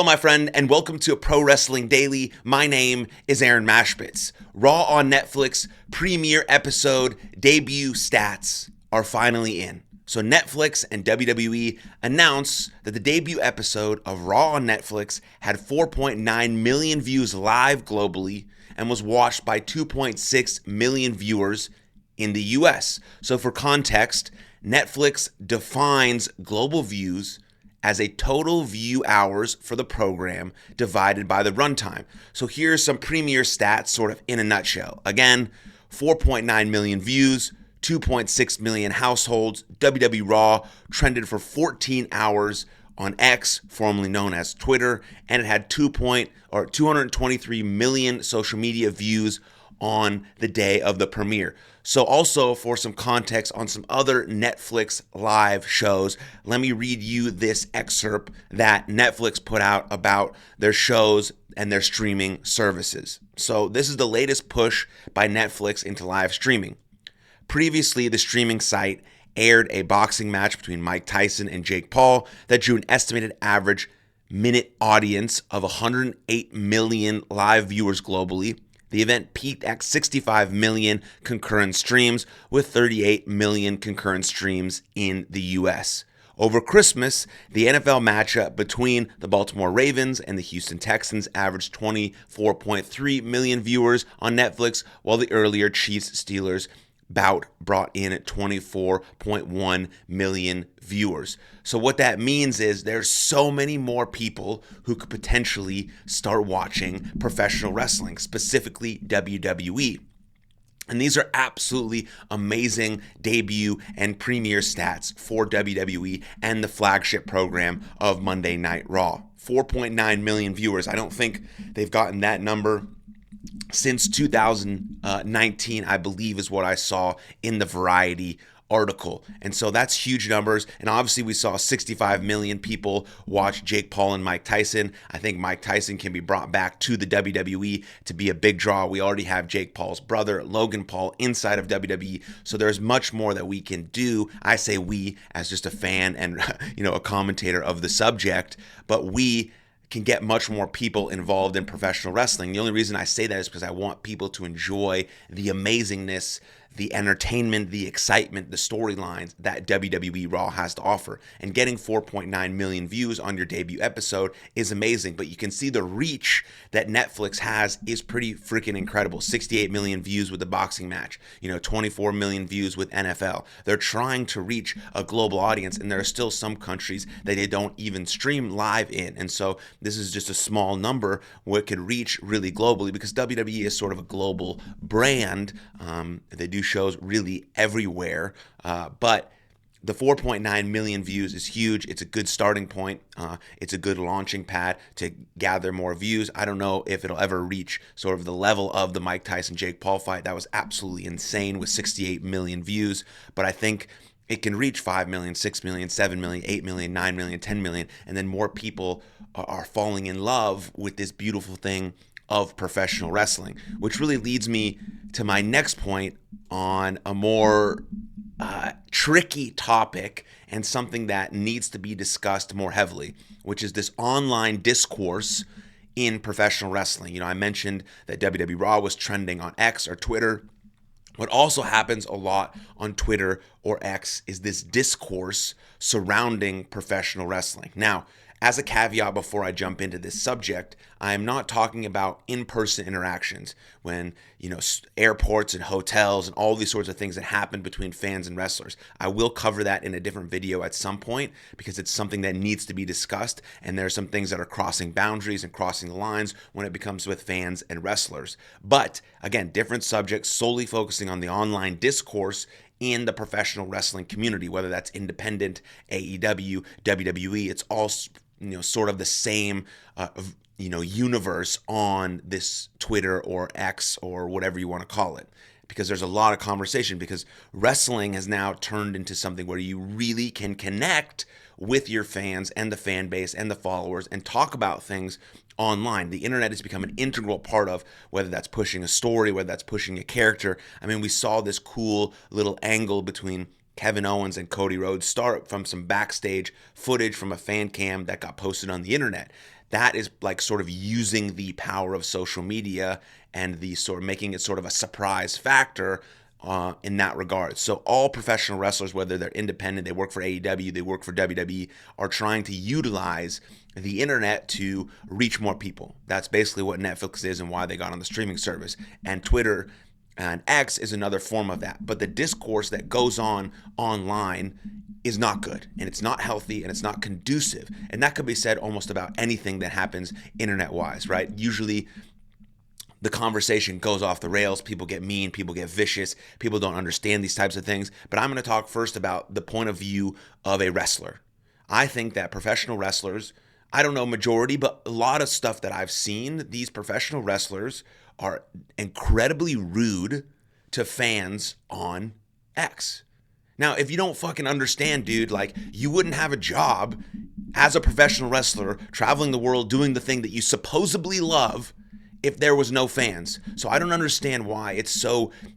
Hello, my friend, and welcome to Pro Wrestling Daily. My name is Aaron Machbitz. Raw on Netflix premiere episode debut stats are finally in. So Netflix and WWE announced that the debut episode of Raw on Netflix had 4.9 million views live globally and was watched by 2.6 million viewers in the US. So for context, Netflix defines global views as a total view hours for the program divided by the runtime. So here's some premiere stats sort of in a nutshell. Again, 4.9 million views, 2.6 million households. WWE Raw trended for 14 hours on X, formerly known as Twitter, and it had 223 million social media views on the day of the premiere. So also for some context on some other Netflix live shows, let me read you this excerpt that Netflix put out about their shows and their streaming services. So this is the latest push by Netflix into live streaming. Previously, the streaming site aired a boxing match between Mike Tyson and Jake Paul that drew an estimated average minute audience of 108 million live viewers globally. The event peaked at 65 million concurrent streams, with 38 million concurrent streams in the US. Over Christmas, the NFL matchup between the Baltimore Ravens and the Houston Texans averaged 24.3 million viewers on Netflix, while the earlier Chiefs-Steelers bout brought in 24.1 million viewers. So what that means is there's so many more people who could potentially start watching professional wrestling, specifically WWE. And these are absolutely amazing debut and premiere stats for WWE and the flagship program of Monday Night Raw. 4.9 million viewers. I don't think they've gotten that number since 2019, I believe, is what I saw in the Variety article. And so that's huge numbers. And obviously we saw 65 million people watch Jake Paul and Mike Tyson. I think Mike Tyson can be brought back to the WWE to be a big draw. We already have Jake Paul's brother, Logan Paul, inside of WWE. So there's much more that we can do. I say we as just a fan and a commentator of the subject, but we can get much more people involved in professional wrestling. The only reason I say that is because I want people to enjoy the amazingness, the entertainment, the excitement, the storylines that WWE Raw has to offer. And getting 4.9 million views on your debut episode is amazing, but you can see the reach that Netflix has is pretty freaking incredible. 68 million views with the boxing match, 24 million views with NFL. They're trying to reach a global audience, and there are still some countries that they don't even stream live in. And so this is just a small number where it could reach really globally, because WWE is sort of a global brand. They do shows really everywhere, but the 4.9 million views is huge. It's a good starting point. It's a good launching pad to gather more views. I don't know if it'll ever reach sort of the level of the Mike Tyson-Jake Paul fight. That was absolutely insane with 68 million views, but I think it can reach 5 million, 6 million, 7 million, 8 million, 9 million, 10 million, and then more people are falling in love with this beautiful thing of professional wrestling, which really leads me to my next point on a more tricky topic and something that needs to be discussed more heavily, which is this online discourse in professional wrestling. I mentioned that WWE Raw was trending on X or Twitter. What also happens a lot on Twitter or X is this discourse surrounding professional wrestling. Now, as a caveat before I jump into this subject, I am not talking about in-person interactions when, airports and hotels and all these sorts of things that happen between fans and wrestlers. I will cover that in a different video at some point because it's something that needs to be discussed, and there are some things that are crossing boundaries and crossing the lines when it becomes with fans and wrestlers. But again, different subjects, solely focusing on the online discourse in the professional wrestling community, whether that's independent, AEW, WWE. It's all sort of the same universe on this Twitter or X or whatever you want to call it, because there's a lot of conversation, because wrestling has now turned into something where you really can connect with your fans and the fan base and the followers and talk about things online. The internet has become an integral part of whether that's pushing a story, whether that's pushing a character. I mean, we saw this cool little angle between Kevin Owens and Cody Rhodes start from some backstage footage from a fan cam that got posted on the internet. That is like sort of using the power of social media and the sort of making it sort of a surprise factor in that regard. So all professional wrestlers, whether they're independent, they work for AEW, they work for WWE, are trying to utilize the internet to reach more people. That's basically what Netflix is and why they got on the streaming service. And Twitter and X is another form of that. But the discourse that goes on online is not good, and it's not healthy, and it's not conducive. And that could be said almost about anything that happens internet-wise, right? Usually the conversation goes off the rails. People get mean, people get vicious, people don't understand these types of things. But I'm going to talk first about the point of view of a wrestler. I think that professional wrestlers, I don't know majority, but a lot of stuff that I've seen, these professional wrestlers are incredibly rude to fans on X. Now, if you don't fucking understand, dude, like, you wouldn't have a job as a professional wrestler traveling the world doing the thing that you supposedly love if there was no fans. So I don't understand why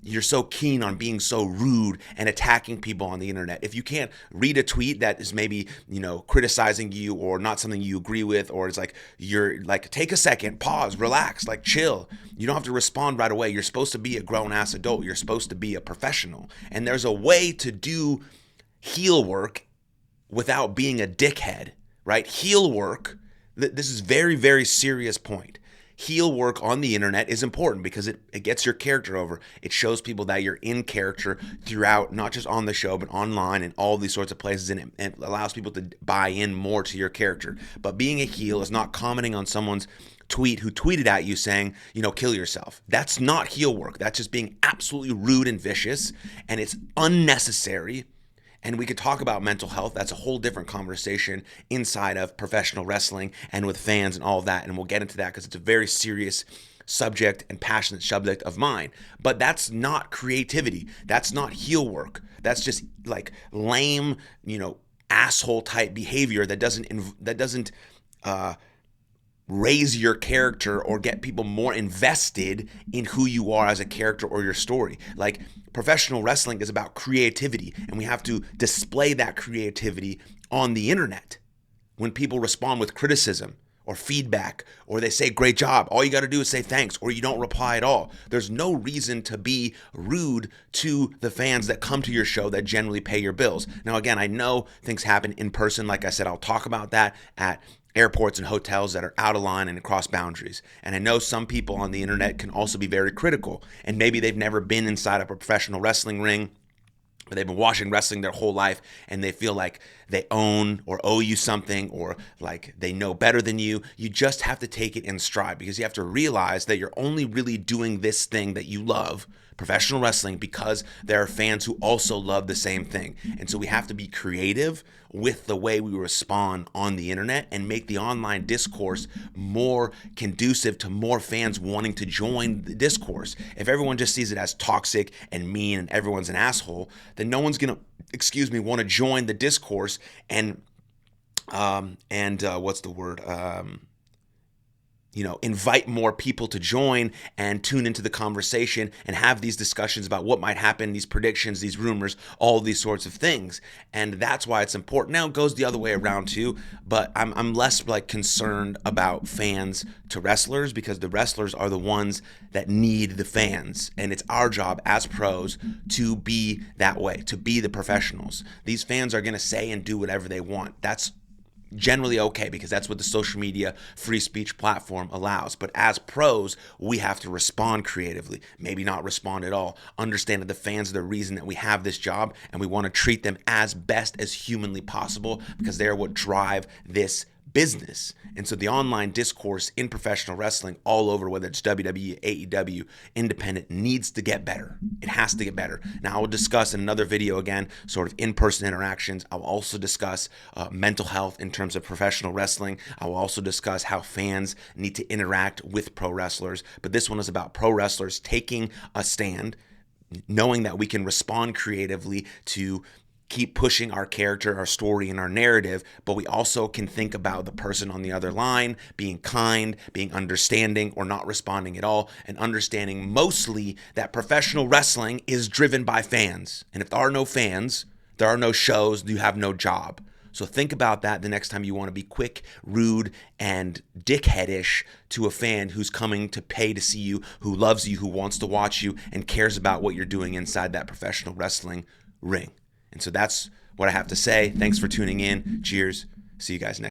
you're so keen on being so rude and attacking people on the internet. If you can't read a tweet that is maybe, criticizing you or not something you agree with, or it's like, you're like, take a second, pause, relax, like, chill. You don't have to respond right away. You're supposed to be a grown-ass adult. You're supposed to be a professional. And there's a way to do heel work without being a dickhead, right? Heel work, this is very, very serious point. Heel work on the internet is important because it gets your character over. It shows people that you're in character throughout, not just on the show, but online and all these sorts of places, and it allows people to buy in more to your character. But being a heel is not commenting on someone's tweet who tweeted at you saying, kill yourself. That's not heel work. That's just being absolutely rude and vicious, and it's unnecessary. And we could talk about mental health. That's a whole different conversation inside of professional wrestling and with fans and all of that. And we'll get into that because it's a very serious subject and passionate subject of mine. But that's not creativity. That's not heel work. That's just like lame, asshole type behavior that doesn't raise your character or get people more invested in who you are as a character or your story. Like, professional wrestling is about creativity, and we have to display that creativity on the internet. When people respond with criticism or feedback, or they say great job, all you got to do is say thanks, or you don't reply at all. There's no reason to be rude to the fans that come to your show that generally pay your bills. Now, again, I know things happen in person. Like I said, I'll talk about that at airports and hotels that are out of line and across boundaries. And I know some people on the internet can also be very critical, and maybe they've never been inside of a professional wrestling ring, but they've been watching wrestling their whole life, and they feel like they own or owe you something, or like they know better than you. You just have to take it in stride, because you have to realize that you're only really doing this thing that you love, professional wrestling, because there are fans who also love the same thing. And so we have to be creative with the way we respond on the internet and make the online discourse more conducive to more fans wanting to join the discourse. If everyone just sees it as toxic and mean and everyone's an asshole, then no one's gonna, want to join the discourse and invite more people to join and tune into the conversation and have these discussions about what might happen, these predictions, these rumors, all these sorts of things. And that's why it's important. Now it goes the other way around too, but I'm less like concerned about fans to wrestlers, because the wrestlers are the ones that need the fans. And it's our job as pros to be that way, to be the professionals. These fans are going to say and do whatever they want. That's generally okay, because that's what the social media free speech platform allows. But as pros, we have to respond creatively, maybe not respond at all, understand that the fans are the reason that we have this job, and we want to treat them as best as humanly possible, because they're what drive this business. And so the online discourse in professional wrestling all over, whether it's WWE, AEW, independent, needs to get better. It has to get better. Now, I will discuss in another video again, sort of in-person interactions. I'll also discuss mental health in terms of professional wrestling. I will also discuss how fans need to interact with pro wrestlers. But this one is about pro wrestlers taking a stand, knowing that we can respond creatively to keep pushing our character, our story, and our narrative, but we also can think about the person on the other line, being kind, being understanding, or not responding at all, and understanding mostly that professional wrestling is driven by fans. And if there are no fans, there are no shows, you have no job. So think about that the next time you want to be quick, rude, and dickheadish to a fan who's coming to pay to see you, who loves you, who wants to watch you, and cares about what you're doing inside that professional wrestling ring. And so that's what I have to say. Thanks for tuning in. Cheers. See you guys next time.